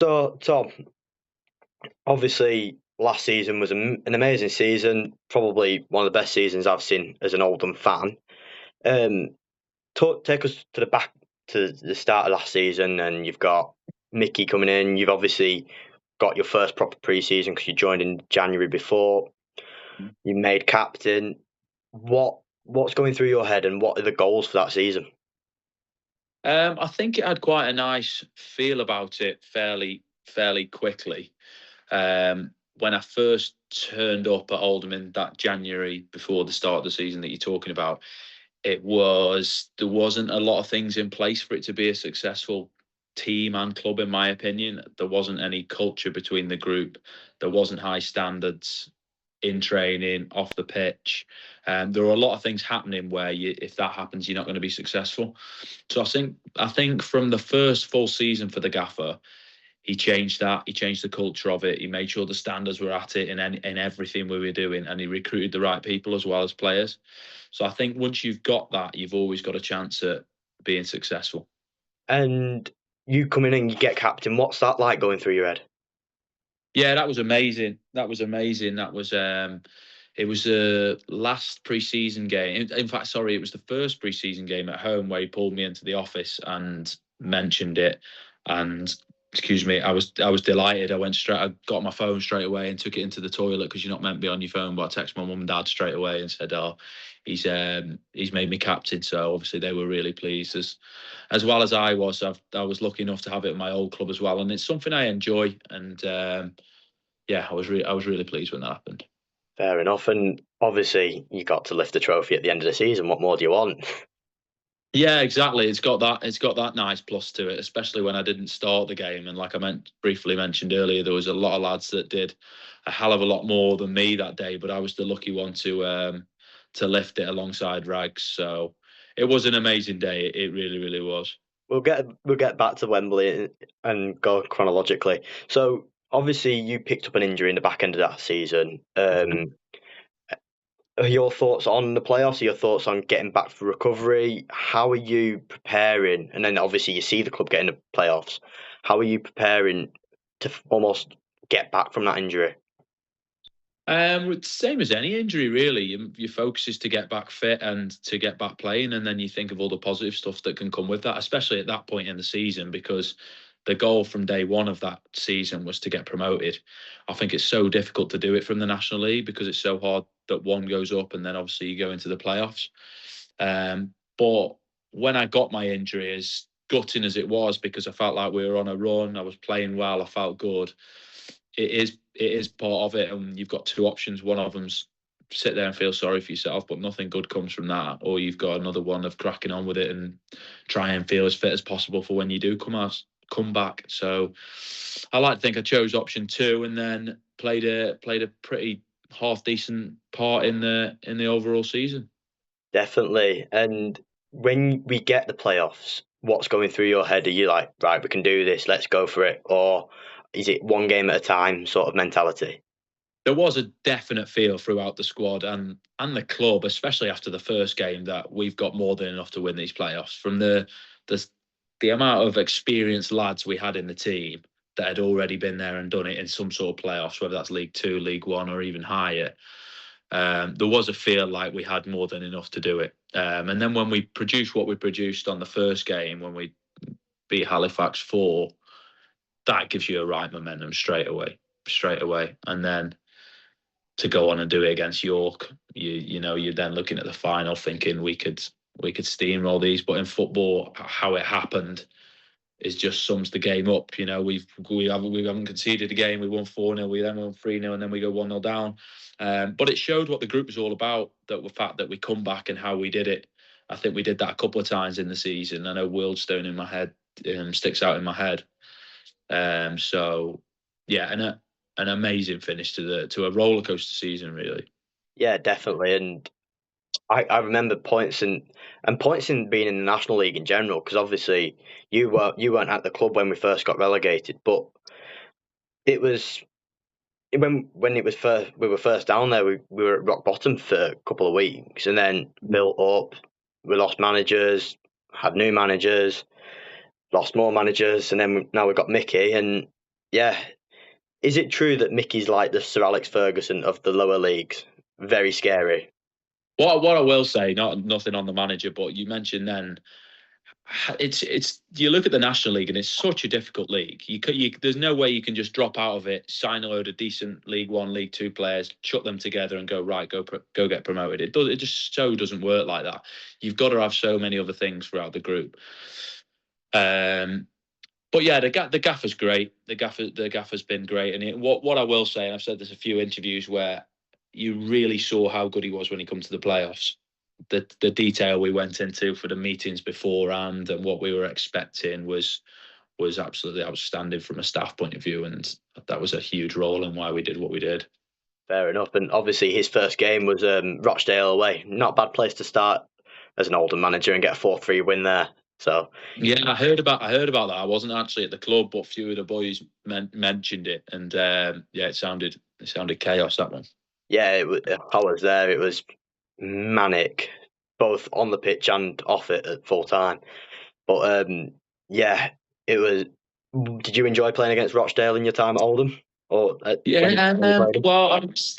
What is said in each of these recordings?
So, Tom, obviously, last season was an amazing season, probably one of the best seasons I've seen as an Oldham fan. Um, take us to the back to the start of last season, and you've got Mickey coming in. You've obviously got your first proper pre-season because you joined in January before. You made captain. What's going through your head, and what are the goals for that season? I think it had quite a nice feel about it fairly quickly. When I first turned up at Oldham in that January before the start of the season that you're talking about, there wasn't a lot of things in place for it to be a successful team and club, in my opinion. There wasn't any culture between the group. There wasn't high standards in training, off the pitch. There are a lot of things happening where if that happens, you're not going to be successful. So I think from the first full season for the gaffer, he changed that. He changed the culture of it. He made sure the standards were at it in everything we were doing, and he recruited the right people as well as players. So I think once you've got that, you've always got a chance at being successful. And you come in and you get captain. What's that like going through your head? Yeah, that was amazing. That was amazing. It was the last pre-season game. In fact, sorry, it was the first pre-season game at home where he pulled me into the office and mentioned it. And excuse me, I was delighted. I got my phone straight away and took it into the toilet because you're not meant to be on your phone. But I texted my mum and dad straight away and said, "Oh, he's made me captain." So obviously they were really pleased as well as I was. I was lucky enough to have it at my old club as well, and it's something I enjoy. And yeah, I was really pleased when that happened. Fair enough. And obviously, you got to lift the trophy at the end of the season. What more do you want? Yeah, exactly. It's got that nice plus to it, especially when I didn't start the game. And like I briefly mentioned earlier, there was a lot of lads that did a hell of a lot more than me that day, but I was the lucky one to lift it alongside Rags. So it was an amazing day. It really, really was. We'll get back to Wembley and go chronologically. So obviously, you picked up an injury in the back end of that season. Are your thoughts on the playoffs? Are your thoughts on getting back for recovery? How are you preparing? And then obviously you see the club getting the playoffs. How are you preparing to almost get back from that injury? It's same as any injury, really. Your focus is to get back fit and to get back playing, and then you think of all the positive stuff that can come with that, especially at that point in the season, because the goal from day one of that season was to get promoted. I think it's so difficult to do it from the National League because it's so hard that one goes up and then obviously you go into the playoffs. But when I got my injury, as gutting as it was, because I felt like we were on a run, I was playing well, I felt good. It is part of it, and you've got two options. One of them's sit there and feel sorry for yourself, but nothing good comes from that. Or you've got another one of cracking on with it and try and feel as fit as possible for when you do come back. So I like to think I chose option two, and then played a pretty half decent part in the overall season. Definitely. And when we get the playoffs, what's going through your head? Are you like, right, we can do this, let's go for it? Or is it one game at a time sort of mentality? There was a definite feel throughout the squad and the club, especially after the first game, that we've got more than enough to win these playoffs. From the the amount of experienced lads we had in the team that had already been there and done it in some sort of playoffs, whether that's League Two, League One, or even higher. There was a feel like we had more than enough to do it. And then when we produced what we produced on the first game, when we beat Halifax 4, that gives you a right momentum straight away. And then to go on and do it against York, you're then looking at the final thinking we could steamroll these. But in football, how it happened is just sums the game up. We haven't conceded a game. We won 4-0. We then won 3-0, and then we go 1-0 down. But it showed what the group was all about. That the fact that we come back and how we did it. I think we did that a couple of times in the season. I know Wildstone in my head sticks out in my head. So yeah, an amazing finish to a roller coaster season, really. Yeah, definitely. And I remember points in being in the National League in general, because obviously you weren't at the club when we first got relegated, but it was when it was first we were first down there, we were at rock bottom for a couple of weeks and then built up. We lost managers, had new managers, lost more managers, and then now we've got Mickey. And Yeah. Is it true that Mickey's like the Sir Alex Ferguson of the lower leagues? Very scary. What I will say, nothing on the manager, but you mentioned then it's you look at the National League and it's such a difficult league. There's no way you can just drop out of it, sign a load of decent League One, League Two players, chuck them together, and go right, go get promoted. It just so doesn't work like that. You've got to have so many other things throughout the group. But yeah, the gaffer's great. The gaffer's been great, and what I will say, and I've said there's a few interviews where you really saw how good he was when he come to the playoffs. The detail we went into for the meetings beforehand and what we were expecting was absolutely outstanding from a staff point of view, and that was a huge role in why we did what we did. Fair enough. And obviously, his first game was Rochdale away. Not a bad place to start as an Oldham manager and get a 4-3 win there. So Yeah, I heard about that. I wasn't actually at the club, but a few of the boys mentioned it, and yeah, it sounded chaos, that one. yeah, I was there. It was manic, both on the pitch and off it at full time. But yeah, it was. Did you enjoy playing against Rochdale in your time at Oldham, or when you Yeah, played them? well,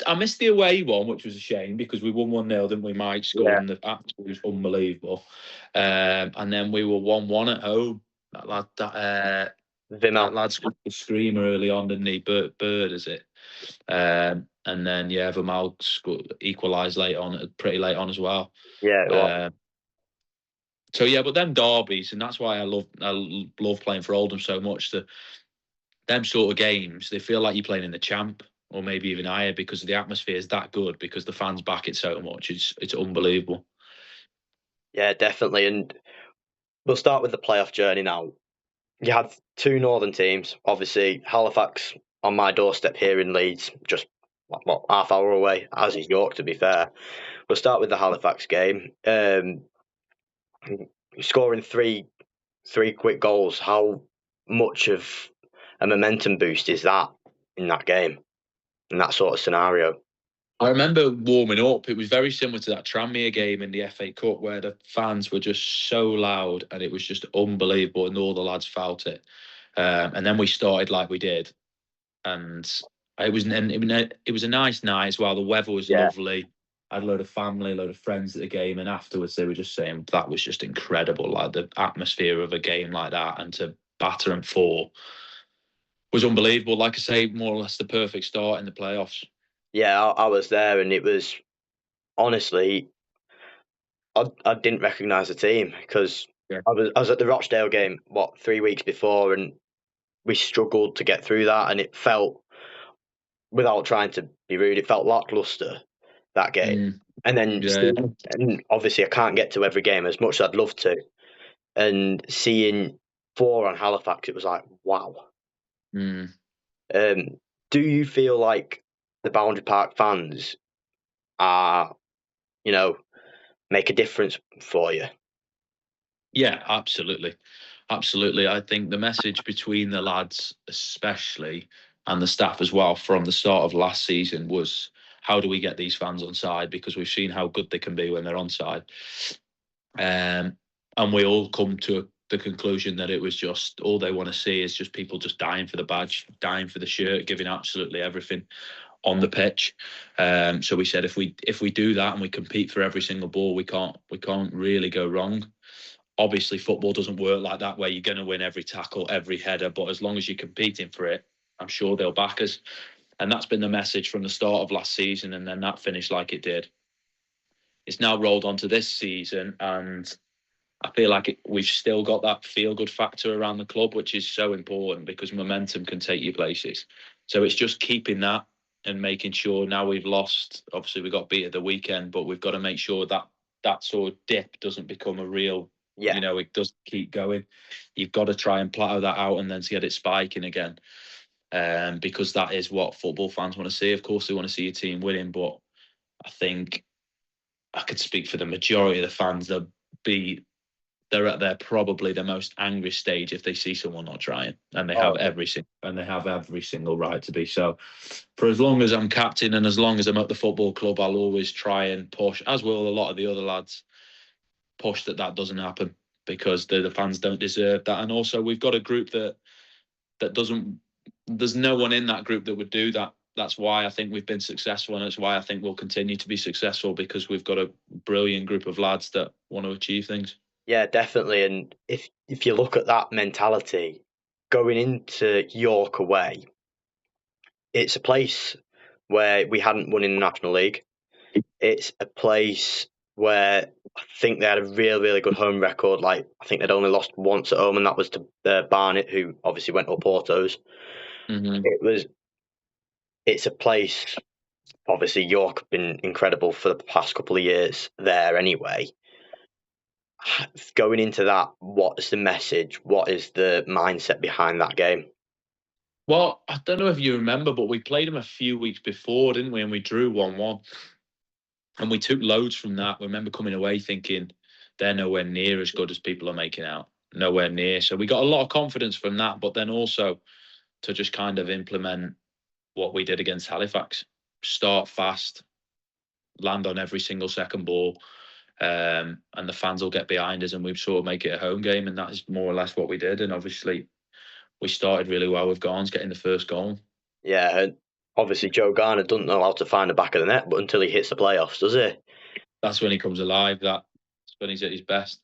I missed the away one, which was a shame because we won 1-0, didn't we? Mike Yeah, scoring the absolute was unbelievable. And then we were 1-1 at home. That Vimal. lad scored a screamer early on, didn't he? Bird, is it? And then yeah, Vermael equalised pretty late on as well. Yeah, it was. Um, so yeah, but them derbies, and that's why I love playing for Oldham so much. Them sort of games, they feel like you're playing in the champ or maybe even higher because the atmosphere is that good because the fans back it so much. It's unbelievable. Yeah, definitely. And we'll start with the playoff journey now. You had two northern teams, obviously Halifax on my doorstep here in Leeds, just half hour away, as is York to be fair. We'll start with the Halifax game. Scoring three quick goals. How much of a momentum boost is that in that game, in that sort of scenario? I remember warming up. It was very similar to that Tranmere game in the FA Cup where the fans were just so loud and it was just unbelievable and all the lads felt it. And then we started like we did, and it was a nice night as well. The weather was Yeah, lovely. I had a load of family, a load of friends at the game, and afterwards they were just saying that was just incredible. Like the atmosphere of a game like that, and to batter and four was unbelievable. Like I say, more or less the perfect start in the playoffs. yeah, I was there, and it was honestly, I didn't recognise the team because Yeah. I was at the Rochdale game 3 weeks before, and we struggled to get through that, and it felt, without trying to be rude, it felt lackluster that game. Mm, And then, yeah. and obviously, I can't get to every game as much as I'd love to. And seeing four on Halifax, it was like, wow. Mm. Um, do you feel like the Boundary Park fans are, you know, make a difference for you? Yeah, absolutely. Absolutely. I think the message between the lads, especially, and the staff as well from the start of last season was how do we get these fans on side? Because we've seen how good they can be when they're on side. Um, and we all come to the conclusion that it was just all they want to see is just people just dying for the badge, dying for the shirt, giving absolutely everything on the pitch. So we said if we do that and we compete for every single ball, we can't really go wrong. Obviously, football doesn't work like that, where you're going to win every tackle, every header. But as long as you're competing for it, I'm sure they'll back us. And that's been the message from the start of last season. And then that finished like it did. It's now rolled onto this season. And I feel like we've still got that feel good factor around the club, which is so important because momentum can take you places. So it's just keeping that and making sure now we've lost. Obviously, we got beat at the weekend, but we've got to make sure that that sort of dip doesn't become a real, Yeah, it does keep going. You've got to try and plateau that out and then to get it spiking again. Because that is what football fans want to see. Of course, they want to see your team winning, but I think I could speak for the majority of the fans. They're at their probably the most angry stage if they see someone not trying, and they have oh, every single right to be. So, for as long as I'm captain and as long as I'm at the football club, I'll always try and push, as will a lot of the other lads, push that doesn't happen because the fans don't deserve that. And also, we've got a group that doesn't there's no one in that group that would do that. That's why I think we've been successful, and it's why I think we'll continue to be successful, because we've got a brilliant group of lads that want to achieve things. Yeah, definitely. And if you look at that mentality going into York away, it's a place where we hadn't won in the National League. It's a place where I think they had a really good home record. Like, I think they'd only lost once at home, and that was to Barnet, who obviously went up Autos. Mm-hmm. It's a place. Obviously, York have been incredible for the past couple of years there. Anyway, going into that, what is the message? What is the mindset behind that game? Well, I don't know if you remember, but we played them a few weeks before, didn't we? And we drew 1-1. And we took loads from that. I remember coming away thinking they're nowhere near as good as people are making out. Nowhere near. So we got a lot of confidence from that, but then also to just kind of implement what we did against Halifax. Start fast, land on every single second ball, and the fans will get behind us, and we sort of make it a home game. And that is more or less what we did. And obviously, we started really well with Garns getting the first goal. Yeah, and obviously Joe Garner doesn't know how to find the back of the net, but until he hits the playoffs, does he? That's when he comes alive. That's when he's at his best.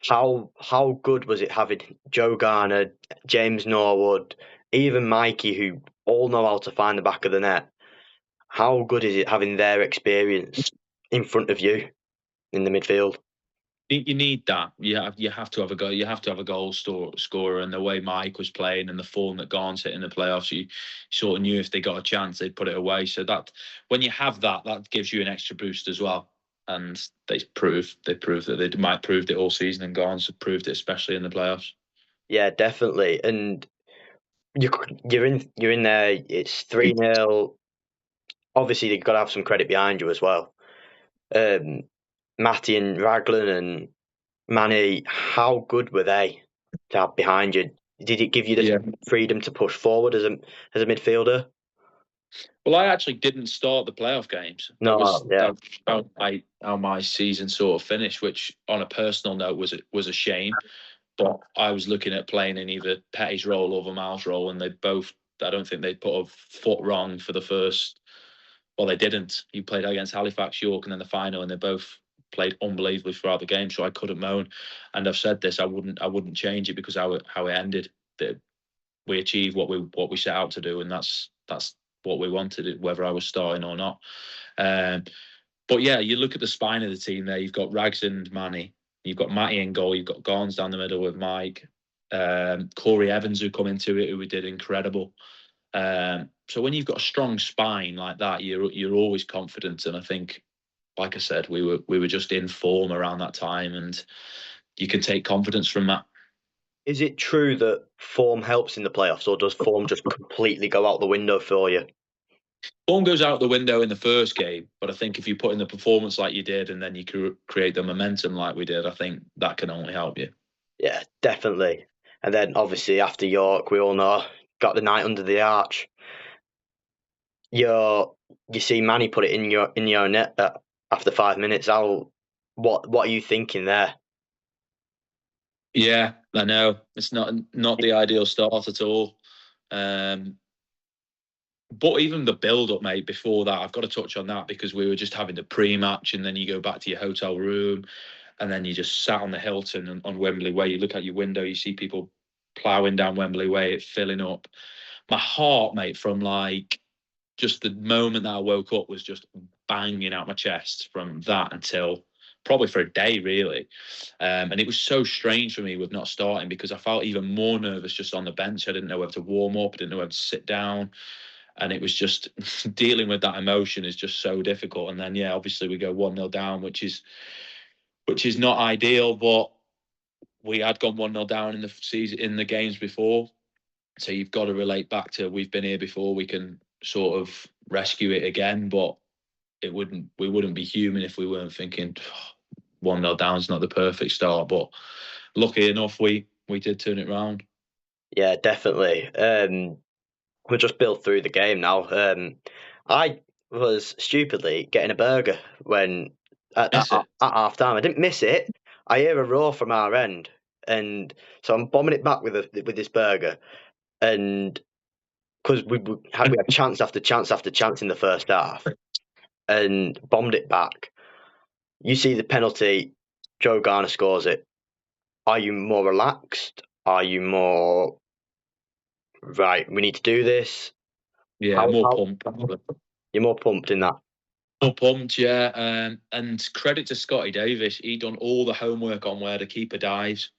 How good was it having Joe Garner, James Norwood, even Mikey, who all know how to find the back of the net? How good is it having their experience in front of you in the midfield? You need that. You have to have a goal. You have to have a scorer. And the way Mike was playing and the form that Garns hit in the playoffs, you sort of knew if they got a chance, they'd put it away. So that when you have that, that gives you an extra boost as well. And they proved that they might proved it all season, and Garns have proved it, especially in the playoffs. Yeah, definitely. And you're in there. It's 3-0. Obviously, you've got to have some credit behind you as well. Matty and Raglan and Manny, how good were they to have behind you? Did it give you the Yeah. freedom to push forward as a midfielder? Well, I actually didn't start the playoff games. No, yeah, That was how my season sort of finished, which on a personal note was a shame. But I was looking at playing in either Petty's role or Vermaal's role, and they both. I don't think they put a foot wrong for the first. Well, they didn't. He played against Halifax, York, and then the final, and they both played unbelievably throughout the game. So I couldn't moan. And I've said this: I wouldn't change it, because how it ended. That we achieved what we set out to do, and that's what we wanted, whether I was starting or not. Um, but yeah, you look at the spine of the team there. You've got Rags and Manny. You've got Matty in goal. You've got Garns down the middle with Mike. Corey Evans, who come into it, who did incredible. So when you've got a strong spine like that, you're always confident. And I think, like I said, we were just in form around that time, and you can take confidence from that. is it true that form helps in the playoffs, or does form just completely go out the window for you? Form goes out the window in the first game, but I think if you put in the performance like you did, and then you create the momentum like we did, I think that can only help you. Yeah, definitely. And then obviously after York, we all know got the night under the arch. You see Manny put it in your net after 5 minutes. What are you thinking there? Yeah, I know it's not the ideal start at all. Um, but even the build up, mate, before that, I've got to touch on that, because we were just having the pre-match, and then you go back to your hotel room, and then you just sat on the Hilton on Wembley Way. You look out your window, you see people ploughing down Wembley Way, it filling up. My heart, mate, from like just the moment that I woke up was just banging out my chest from that until probably for a day, really. And it was so strange for me with not starting, because I felt even more nervous just on the bench. I didn't know whether to warm up, I didn't know whether to sit down. And it was just dealing with that emotion is just so difficult. And then, yeah, obviously we go 1-0 down, which is not ideal, but we had gone 1-0 down in the season, in the games before. So you've got to relate back to, we've been here before, we can sort of rescue it again. But we wouldn't be human if we weren't thinking 1-0 down is not the perfect start. But lucky enough, we did turn it round. Yeah, definitely. We're just built through the game now. I was stupidly getting a burger when Miss it. at half time. I didn't miss it. I hear a roar from our end, and so I'm bombing it back with this burger, and because we had chance after chance after chance in the first half and bombed it back. You see the penalty, Joe Garner scores it. Are you more relaxed? Are you more right? We need to do this. Yeah, How more pumped. you're more pumped in that? More pumped, yeah. And credit to Scotty Davis, he done all the homework on where the keeper dives.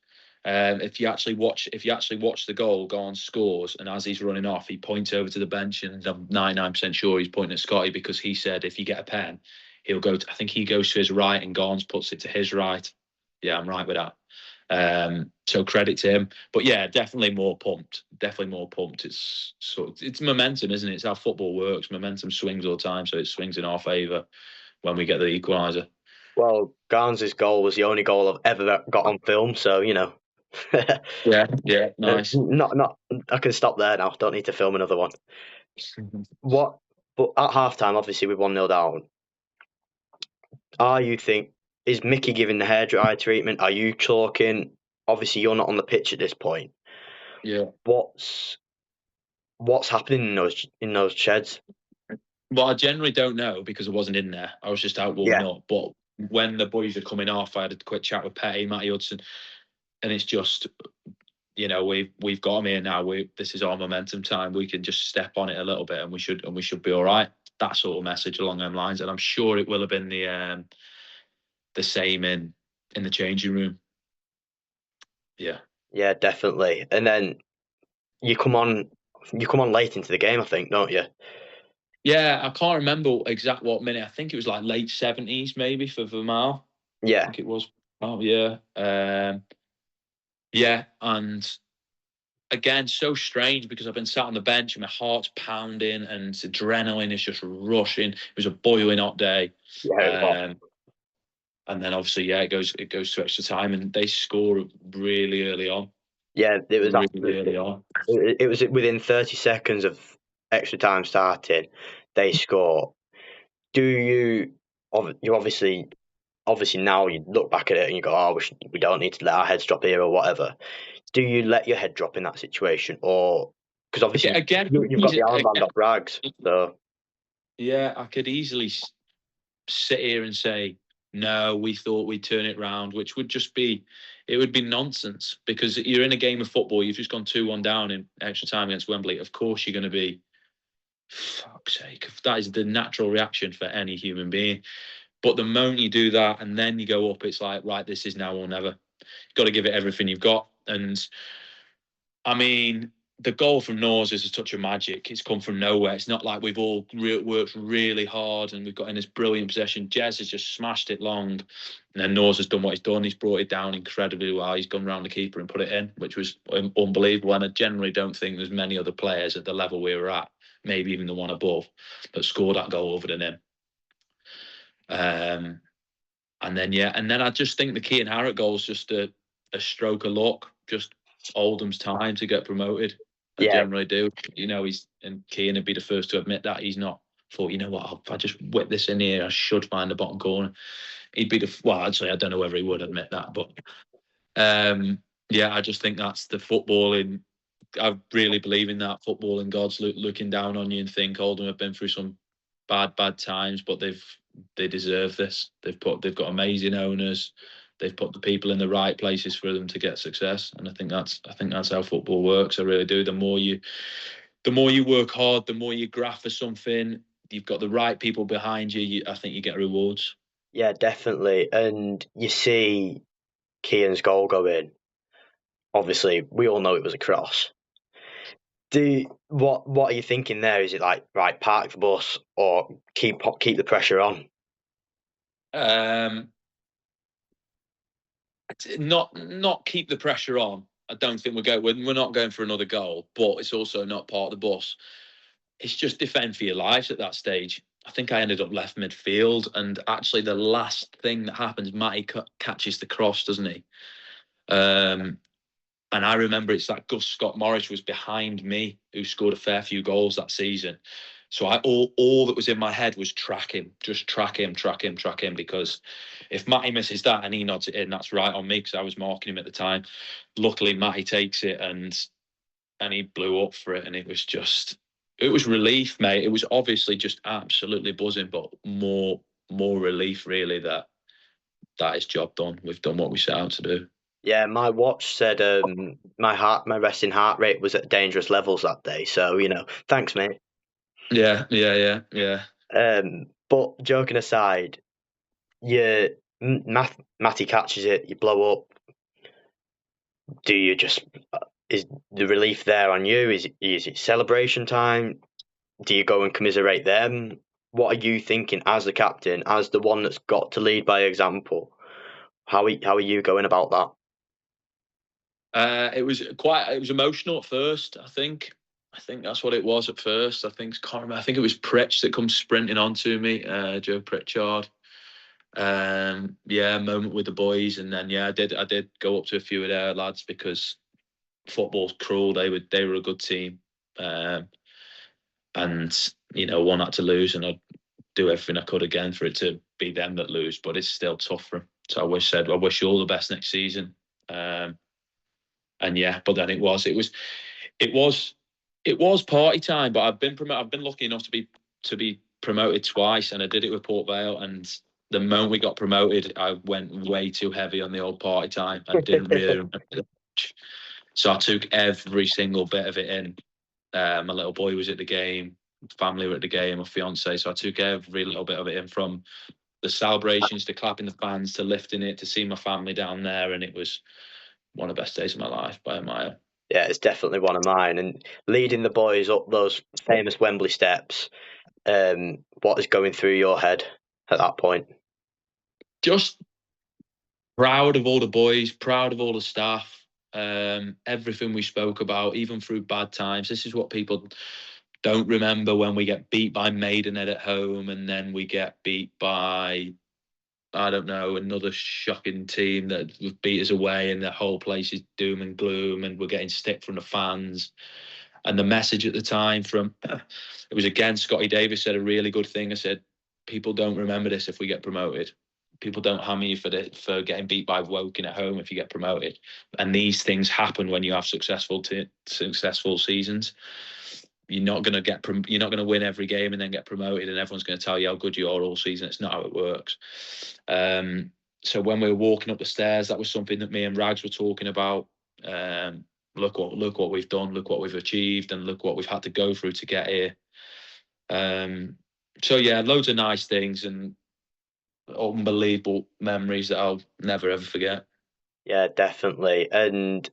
If you actually watch the goal, Garn scores, and as he's running off, he points over to the bench, and I'm 99% sure he's pointing at Scotty because he said if you get a pen, he'll go. I think he goes to his right, and Garns puts it to his right. Yeah, I'm right with that. So credit to him. But yeah, definitely more pumped. Definitely more pumped. It's momentum, isn't it? It's how football works. Momentum swings all the time, so it swings in our favour when we get the equaliser. Well, Garns' goal was the only goal I've ever got on film, so Yeah, nice. not. I can stop there now. Don't need to film another one. What? But at halftime, obviously we 1-0 down. Is Mickey giving the hairdryer treatment? Are you talking? Obviously, you're not on the pitch at this point. Yeah. What's happening in those sheds? Well, I generally don't know because I wasn't in there. I was just out warming Yeah, up. But when the boys are coming off, I had a quick chat with Petty, Matty Hudson, and it's just, we've got them here now. This is our momentum time. We can just step on it a little bit, and we should be all right. That sort of message along those lines, and I'm sure it will have been the same in the changing room. Yeah. yeah, definitely. And then you come on late into the game, I think, don't you? Yeah, I can't remember exact what minute. I think it was like late 70s, maybe for Vermael. I Yeah, think it was. Oh yeah, yeah, and again, so strange because I've been sat on the bench and my heart's pounding and adrenaline is just rushing. It was a boiling hot day, yeah, it was. um, and then obviously, yeah, it goes to extra time and they score really early on, Yeah, it was really after. early on. It was within 30 seconds of extra time starting, they score. Do you? You obviously now you look back at it and you go, oh, we don't need to let our heads drop here or whatever. Do you let your head drop in that situation, or because obviously Again, you've got the armband off Rags, so yeah, I could easily sit here and say, no, we thought we'd turn it round, which would just be, it would be nonsense because you're in a game of football. You've just gone 2-1 down in extra time against Wembley. Of course, you're going to be, fuck's sake. That is the natural reaction for any human being. But the moment you do that and then you go up, it's like, right, this is now or never. You've got to give it everything you've got. And I mean, the goal from Norse is a touch of magic. It's come from nowhere. It's not like we've all worked really hard and we've got in this brilliant possession. Jez has just smashed it long, and then Norse has done what he's done. He's brought it down incredibly well. He's gone round the keeper and put it in, which was unbelievable. And I generally don't think there's many other players at the level we were at, maybe even the one above, that scored that goal other than him. And then I just think the Kean Harrott goal is just a stroke of luck, just Oldham's time to get promoted. I yeah, generally do. Kean would be the first to admit that he's not thought, you know what, if I just whip this in here, I should find the bottom corner. He'd be actually, I don't know whether he would admit that, but yeah, I just think that's the footballing. I really believe in that footballing gods looking down on you and think Oldham have been through some bad times, but they deserve this. They've got amazing owners. They've put the people in the right places for them to get success, and I think that's how football works. I really do. The more you work hard, the more you graft for something. You've got the right people behind you. I think you get rewards. yeah, definitely. And you see Kean's goal go in. Obviously, we all know it was a cross. What are you thinking there? Is it like, right, park the bus or keep the pressure on? Um, not keep the pressure on. I don't think we're not going for another goal, but it's also not part of the bus. It's just defend for your lives at that stage. I think I ended up left midfield, and actually the last thing that happens, Matty catches the cross, doesn't he? And I remember it's that Gus Scott Morris was behind me, who scored a fair few goals that season. So all that was in my head was track him, just track him, because if Matty misses that and he nods it in, that's right on me because I was marking him at the time. Luckily, Matty takes it and he blew up for it, and it was just It was relief, mate. It was obviously just absolutely buzzing, but more relief really that is job done. We've done what we set out to do. Yeah, my watch said my resting heart rate was at dangerous levels that day. So thanks, mate. Yeah. But joking aside, Matty catches it, you blow up. Do you just is the relief there on you? Is it celebration time? Do you go and commiserate them? What are you thinking as the captain, as the one that's got to lead by example? How are you going about that? It was emotional at first. I think that's what it was at first. Can't remember. I think it was Pritch that comes sprinting onto me, Joe Pritchard. Yeah, moment with the boys, and then I did go up to a few of their lads because football's cruel. They were a good team, and one had to lose, and I'd do everything I could again for it to be them that lose. But it's still tough for them. So I wish you all the best next season. And but then it was party time. But I've been lucky enough to be promoted twice, and I did it with Port Vale. And the moment we got promoted, I went way too heavy on the old party time and didn't really remember it. So I took every single bit of it in. My little boy was at the game, family were at the game, my fiance. So I took every little bit of it in, from the celebrations to clapping the fans to lifting it to see my family down there, and it was one of the best days of my life by a mile. Yeah, it's definitely one of mine. And leading the boys up those famous Wembley steps, what is going through your head at that point? Just proud of all the boys, proud of all the staff, everything we spoke about, even through bad times. This is what people don't remember, when we get beat by Maidenhead at home, and then we get beat by, I don't know, another shocking team that beat us away, and the whole place is doom and gloom, and we're getting stick from the fans. And the message at the time from, it was again, Scotty Davis said a really good thing. I said, people don't remember this if we get promoted. People don't hammer you for getting beat by Woking at home if you get promoted. And these things happen when you have successful seasons. You're not going to win every game and then get promoted, and everyone's going to tell you how good you are all season. It's not how it works. So when we were walking up the stairs, that was something that me and Rags were talking about. Look what we've done, look what we've achieved, and look what we've had to go through to get here. So loads of nice things and unbelievable memories that I'll never ever forget. Yeah, definitely. And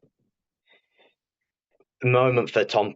the moment for Tom